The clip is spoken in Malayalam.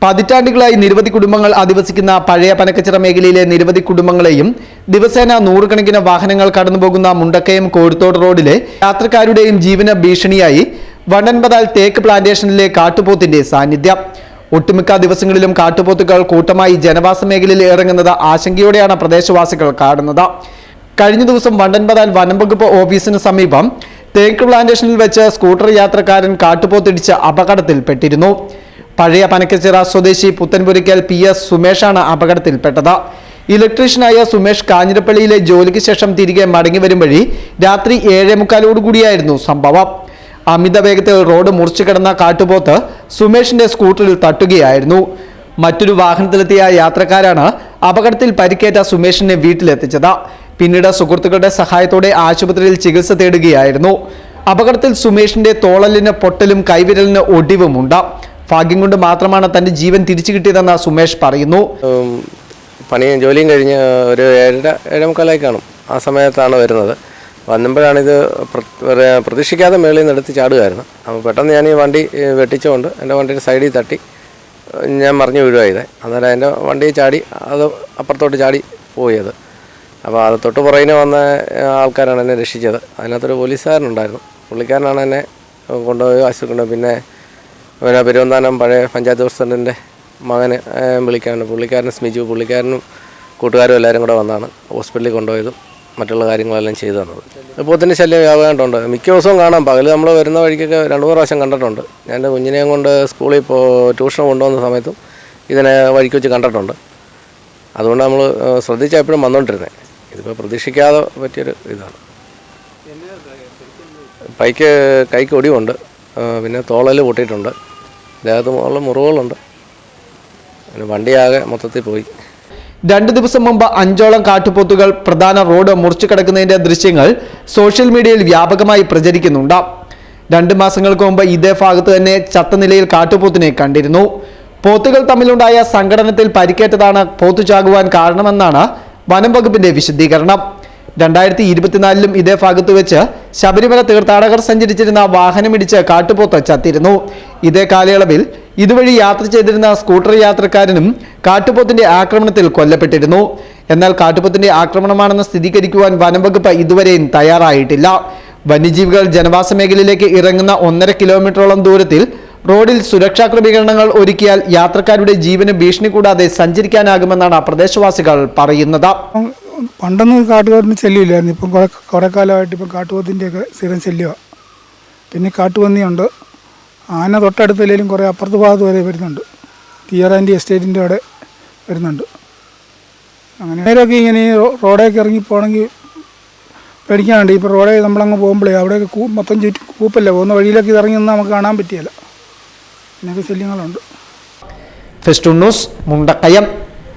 പതിറ്റാണ്ടുകളായി നിരവധി കുടുംബങ്ങൾ അധിവസിക്കുന്ന പഴയ പനക്കച്ചിറ മേഖലയിലെ നിരവധി കുടുംബങ്ങളെയും ദിവസേന നൂറുകണക്കിന് വാഹനങ്ങൾ കടന്നുപോകുന്ന മുണ്ടക്കയം കോഴിത്തോട് റോഡിലെ യാത്രക്കാരുടെയും ജീവന ഭീഷണിയായി വണ്ടൻപതാൽ തേക്ക് പ്ലാന്റേഷനിലെ കാട്ടുപോത്തിന്റെ സാന്നിധ്യം. ഒട്ടുമിക്ക ദിവസങ്ങളിലും കാട്ടുപോത്തുകൾ കൂട്ടമായി ജനവാസ മേഖലയിൽ ഇറങ്ങുന്നത് ആശങ്കയോടെയാണ് പ്രദേശവാസികൾ കാണുന്നത്. കഴിഞ്ഞ ദിവസം വണ്ടൻപതാൽ വനംവകുപ്പ് ഓഫീസിന് സമീപം തേക്ക് പ്ലാന്റേഷനിൽ വെച്ച് സ്കൂട്ടർ യാത്രക്കാരൻ കാട്ടുപോത്തിടിച്ച് അപകടത്തിൽപ്പെട്ടിരുന്നു. പഴയ പനക്കച്ചിറ സ്വദേശി പുത്തൻപുരയ്ക്കൽ PS സുമേഷാണ് അപകടത്തിൽപ്പെട്ടത്. ഇലക്ട്രീഷ്യനായ സുമേഷ് കാഞ്ഞിരപ്പള്ളിയിലെ ജോലിക്ക് ശേഷം തിരികെ മടങ്ങി വരും വഴി രാത്രി 7:45 സംഭവം. അമിത വേഗത്തിൽ റോഡ് മുറിച്ചു കിടന്ന കാട്ടുപോത്ത് സുമേഷിന്റെ സ്കൂട്ടറിൽ തട്ടുകയായിരുന്നു. മറ്റൊരു വാഹനത്തിലെത്തിയ യാത്രക്കാരാണ് അപകടത്തിൽ പരിക്കേറ്റ സുമേഷിനെ വീട്ടിലെത്തിച്ചത്. പിന്നീട് സുഹൃത്തുക്കളുടെ സഹായത്തോടെ ആശുപത്രിയിൽ ചികിത്സ തേടുകയായിരുന്നു. അപകടത്തിൽ സുമേഷിന്റെ തോളലിന് പൊട്ടലും കൈവിരലിന് ഒടിവുമുണ്ട്. ഭാഗ്യം കൊണ്ട് മാത്രമാണ് തന്റെ ജീവൻ തിരിച്ചു കിട്ടിയതെന്ന് സുമേഷ് പറയുന്നു. പണിയും ജോലിയും കഴിഞ്ഞ് ഒരു 7:45 കാണും. ആ സമയത്താണ് വരുന്നത്. വന്നപ്പോഴാണിത് പ്രതീക്ഷിക്കാതെ മേളിൽ നിന്ന് എടുത്ത് ചാടുകയായിരുന്നു. അപ്പോൾ പെട്ടെന്ന് ഞാൻ ഈ വണ്ടി വെട്ടിച്ചുകൊണ്ട് എൻ്റെ വണ്ടിയുടെ സൈഡിൽ തട്ടി ഞാൻ മറിഞ്ഞു വീഴുകയത്. അന്നേരം എൻ്റെ വണ്ടി ചാടി അത് അപ്പുറത്തോട്ട് ചാടി പോയത്. അപ്പോൾ അത് തൊട്ട് പുറകിന് വന്ന ആൾക്കാരാണ് എന്നെ രക്ഷിച്ചത്. അതിനകത്തൊരു പോലീസുകാരനുണ്ടായിരുന്നു. പുള്ളിക്കാരനാണ് എന്നെ കൊണ്ടുപോയി ആശുപത്രി. പിന്നെ പെരുവന്താനം പഴയ പഞ്ചായത്ത് പ്രസിഡൻറ്റിൻ്റെ മകന് വിളിക്കാനുണ്ട്. പുള്ളിക്കാരൻ സ്മിജു, പുള്ളിക്കാരനും കൂട്ടുകാരും എല്ലാവരും കൂടെ വന്നാണ് ഹോസ്പിറ്റലിൽ കൊണ്ടുപോയതും മറ്റുള്ള കാര്യങ്ങളെല്ലാം ചെയ്തു തന്നത്. പോത്തിൻ്റെ ശല്യം വ്യാപകമായിട്ടുണ്ട്. മിക്ക ദിവസവും കാണാം. പകൽ നമ്മൾ വരുന്ന വഴിക്കൊക്കെ 2-3 പ്രാവശ്യം കണ്ടിട്ടുണ്ട്. ഞാൻ എൻ്റെ കുഞ്ഞിനെയും കൊണ്ട് സ്കൂളിൽ ട്യൂഷന് കൊണ്ടുപോകുന്ന സമയത്തും ഇതിനെ വഴിക്ക് വെച്ച് കണ്ടിട്ടുണ്ട്. അതുകൊണ്ട് നമ്മൾ ശ്രദ്ധിച്ചാൽ എപ്പോഴും വന്നുകൊണ്ടിരുന്നത്. ഇതിപ്പോൾ പ്രതീക്ഷിക്കാതെ പറ്റിയൊരു ഇതാണ്. കൈക്ക് ഒടിവുണ്ട്. പിന്നെ തോളൽ പൊട്ടിയിട്ടുണ്ട്. ദേഹത്ത് ഉള്ള മുറിവുകളുണ്ട്. വണ്ടിയാകെ മൊത്തത്തിൽ പോയി. 2 ദിവസം മുമ്പ് 5ഓളം കാട്ടുപോത്തുകൾ പ്രധാന റോഡ് മുറിച്ചു കിടക്കുന്നതിന്റെ ദൃശ്യങ്ങൾ സോഷ്യൽ മീഡിയയിൽ വ്യാപകമായി പ്രചരിക്കുന്നുണ്ട്. 2 മാസങ്ങൾക്ക് മുമ്പ് ഇതേ ഭാഗത്ത് തന്നെ ചത്ത നിലയിൽ കാട്ടുപോത്തിനെ കണ്ടിരുന്നു. പോത്തുകൾ തമ്മിലുണ്ടായ സംഘടനത്തിൽ പരിക്കേറ്റതാണ് പോത്തു ചാകുവാൻ കാരണമെന്നാണ് വനം വകുപ്പിന്റെ വിശദീകരണം. 2024 ഇതേ ഭാഗത്ത് വെച്ച് ശബരിമല തീർത്ഥാടകർ സഞ്ചരിച്ചിരുന്ന വാഹനമിടിച്ച് കാട്ടുപോത്ത് ചത്തിരുന്നു. ഇതേ കാലയളവിൽ ഇതുവഴി യാത്ര ചെയ്തിരുന്ന സ്കൂട്ടർ യാത്രക്കാരനും കാട്ടുപോത്തിന്റെ ആക്രമണത്തിൽ കൊല്ലപ്പെട്ടിരുന്നു. എന്നാൽ കാട്ടുപോത്തിന്റെ ആക്രമണമാണെന്ന് സ്ഥിരീകരിക്കുവാൻ വനം വകുപ്പ് ഇതുവരെയും തയ്യാറായിട്ടില്ല. വന്യജീവികൾ ജനവാസ മേഖലയിലേക്ക് ഇറങ്ങുന്ന 1.5 കിലോമീറ്ററോളം ദൂരത്തിൽ റോഡിൽ സുരക്ഷാ ക്രമീകരണങ്ങൾ ഒരുക്കിയാൽ യാത്രക്കാരുടെ ജീവന് ഭീഷണി കൂടാതെ സഞ്ചരിക്കാനാകുമെന്നാണ് പ്രദേശവാസികൾ പറയുന്നത്. പണ്ടൊന്നും കാട്ടുപോത്തിന് ശല്യമില്ലായിരുന്നു. ഇപ്പം കുറേ കാലമായിട്ട് ഇപ്പം കാട്ടുപോത്തിൻ്റെയൊക്കെ സ്ഥിരം ശല്യമാണ്. പിന്നെ കാട്ടുപന്നിയുണ്ട്. ആന തൊട്ടടുത്തല്ലെങ്കിലും കുറേ അപ്പുറത്ത് ഭാഗത്ത് വരെ വരുന്നുണ്ട്. തീയറാൻറ്റി എസ്റ്റേറ്റിൻ്റെ അവിടെ വരുന്നുണ്ട്. അങ്ങനെ നേരമൊക്കെ ഇങ്ങനെ റോഡേക്ക് ഇറങ്ങി പോകണമെങ്കിൽ പേടിക്കാനുണ്ട്. ഇപ്പോൾ റോഡേ നമ്മളങ്ങ് പോകുമ്പോഴേ അവിടെയൊക്കെ മൊത്തം ചുറ്റി കൂപ്പല്ലേ പോകുന്ന വഴിയിലൊക്കെ ഇറങ്ങി നിന്ന് നമുക്ക് കാണാൻ പറ്റിയല്ല. അങ്ങനെയൊക്കെ ശല്യങ്ങളുണ്ട്. Festoon news, Mundakayam.